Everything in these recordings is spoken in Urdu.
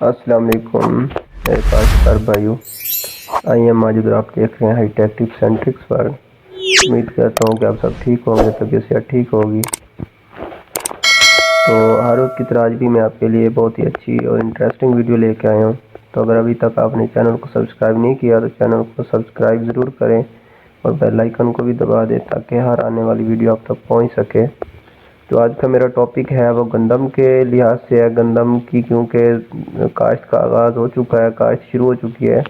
السلام علیکم میرے کاشتکار بھائیوں، آئیے ہم آج ادھر آپ دیکھ رہے ہیں high tech tips and trucks per. امید کرتا ہوں کہ آپ سب ٹھیک ہوں گے، طبیعت صحت ٹھیک ہوگی۔ تو ہر روز کی طرح آج بھی میں آپ کے لیے بہت ہی اچھی اور انٹرسٹنگ ویڈیو لے کے آیا ہوں۔ تو اگر ابھی تک آپ نے چینل کو سبسکرائب نہیں کیا تو چینل کو سبسکرائب ضرور کریں اور بیل آئیکن کو بھی دبا دیں تاکہ ہر آنے والی ویڈیو آپ تک پہنچ سکے۔ تو آج کا میرا ٹاپک ہے وہ گندم کے لحاظ سے ہے، گندم کی کیونکہ کاشت کا آغاز ہو چکا ہے، کاشت شروع ہو چکی ہے،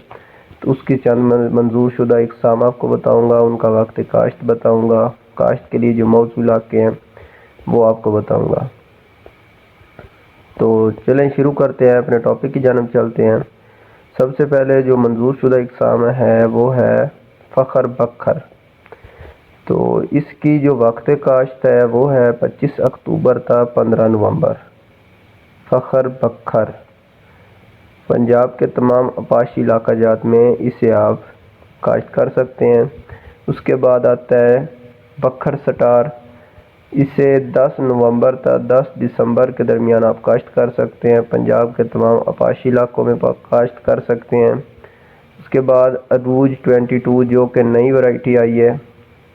تو اس کی چند منظور شدہ اقسام آپ کو بتاؤں گا، ان کا وقت کاشت بتاؤں گا، کاشت کے لیے جو موزوں علاقے ہیں وہ آپ کو بتاؤں گا۔ تو چلیں شروع کرتے ہیں، اپنے ٹاپک کی جانب چلتے ہیں۔ سب سے پہلے جو منظور شدہ اقسام ہے وہ ہے فخر بکھر۔ تو اس کی جو وقت کاشت ہے وہ ہے 25 اکتوبر تا 15 نومبر۔ فخر بکھر پنجاب کے تمام آباشی علاقہ جات میں اسے آپ کاشت کر سکتے ہیں۔ اس کے بعد آتا ہے بکھر سٹار، اسے 10 نومبر تا 10 دسمبر کے درمیان آپ کاشت کر سکتے ہیں، پنجاب کے تمام آباشی علاقوں میں کاشت کر سکتے ہیں۔ اس کے بعد عروج 22 جو کہ نئی ورائٹی آئی ہے،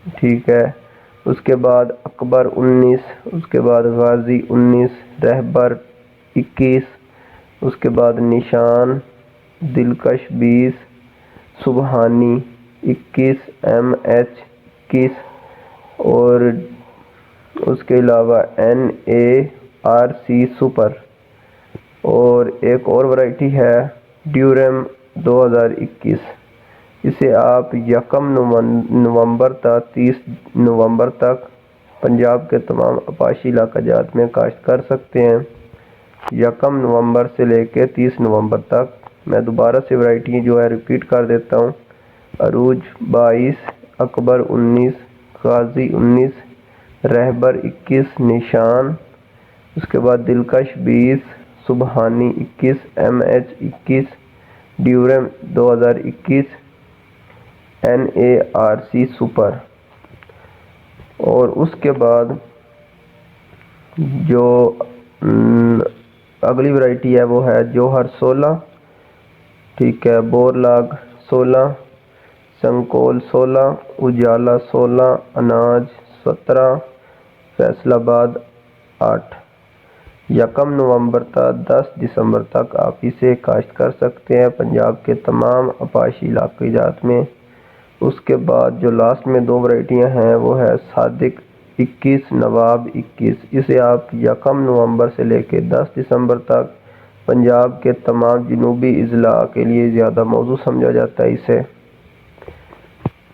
ٹھیک ہے۔ اس کے بعد اکبر 19، اس کے بعد غازی 19، رہبر 21، اس کے بعد نشان، دلکش 20، سبحانی 21، MH 21، اور اس کے علاوہ NARC سپر، اور ایک اور ورائٹی ہے ڈیورم 2021۔ اسے آپ 1 نومبر تا 30 نومبر تک پنجاب کے تمام آباشی علاقہ جات میں کاشت کر سکتے ہیں، 1 نومبر سے لے کے 30 نومبر تک۔ میں دوبارہ سے ورائٹی جو ہے ریپیٹ کر دیتا ہوں: عروج 22، اکبر 19، غازی 19، رہبر 21، نشان، اس کے بعد دلکش 20، سبحانی 21، MH 21، ڈیورم 2021، NARC سپر۔ اور اس کے بعد جو اگلی ورائٹی ہے وہ ہے جوہر 16، ٹھیک ہے، بورلاگ 16، سنکول 16، اجالا 16، اناج 17، فیصل آباد 8۔ 1 نومبر تا 10 دسمبر تک آپ اسے کاشت کر سکتے ہیں پنجاب کے تمام آباشی علاقے جات میں۔ اس کے بعد جو لاسٹ میں 2 ورائٹیاں ہیں وہ ہے صادق 21، نواب 21۔ اسے آپ 1 نومبر سے لے کے 10 دسمبر تک پنجاب کے تمام جنوبی اضلاع کے لیے زیادہ موزوں سمجھا جاتا ہے اسے۔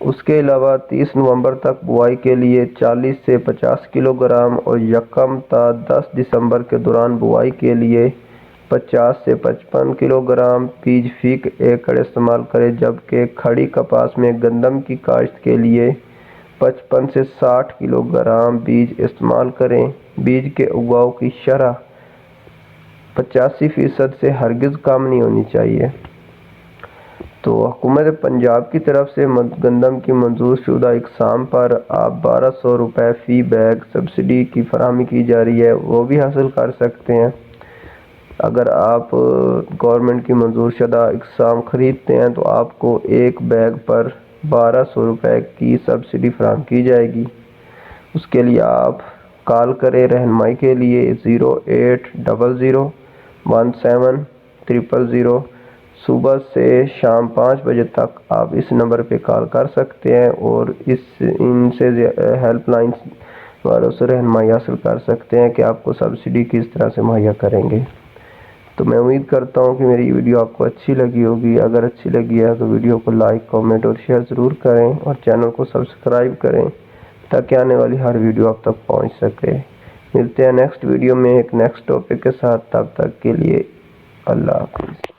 اس کے علاوہ 30 نومبر تک بوائی کے لیے 40 سے 50 کلو گرام، اور 1 تا 10 دسمبر کے دوران بوائی کے لیے 50 سے 55 کلو گرام بیج فی ایکڑ استعمال کریں، جبکہ کھڑی کپاس میں گندم کی کاشت کے لیے 55 سے 60 کلو گرام بیج استعمال کریں۔ بیج کے اگاؤ کی شرح 85% سے ہرگز کم نہیں ہونی چاہیے۔ تو حکومت پنجاب کی طرف سے گندم کی منظور شدہ اقسام پر آپ 1200 روپے فی بیگ سبسڈی کی فراہمی کی جا رہی ہے، وہ بھی حاصل کر سکتے ہیں۔ اگر آپ گورنمنٹ کی منظور شدہ اقسام خریدتے ہیں تو آپ کو ایک بیگ پر 1200 روپے کی سبسڈی فراہم کی جائے گی۔ اس کے لیے آپ کال کریں رہنمائی کے لیے 0800 17 000۔ صبح سے شام 5 بجے تک آپ اس نمبر پہ کال کر سکتے ہیں اور ان سے ہیلپ لائن والوں سے رہنمائی حاصل کر سکتے ہیں کہ آپ کو سبسڈی کس طرح سے مہیا کریں گے۔ تو میں امید کرتا ہوں کہ میری ویڈیو آپ کو اچھی لگی ہوگی۔ اگر اچھی لگی ہے تو ویڈیو کو لائک، کامنٹ اور شیئر ضرور کریں، اور چینل کو سبسکرائب کریں تاکہ آنے والی ہر ویڈیو آپ تک پہنچ سکے۔ ملتے ہیں نیکسٹ ویڈیو میں ایک نیکسٹ ٹاپک کے ساتھ، تب تک کے لیے اللہ حافظ۔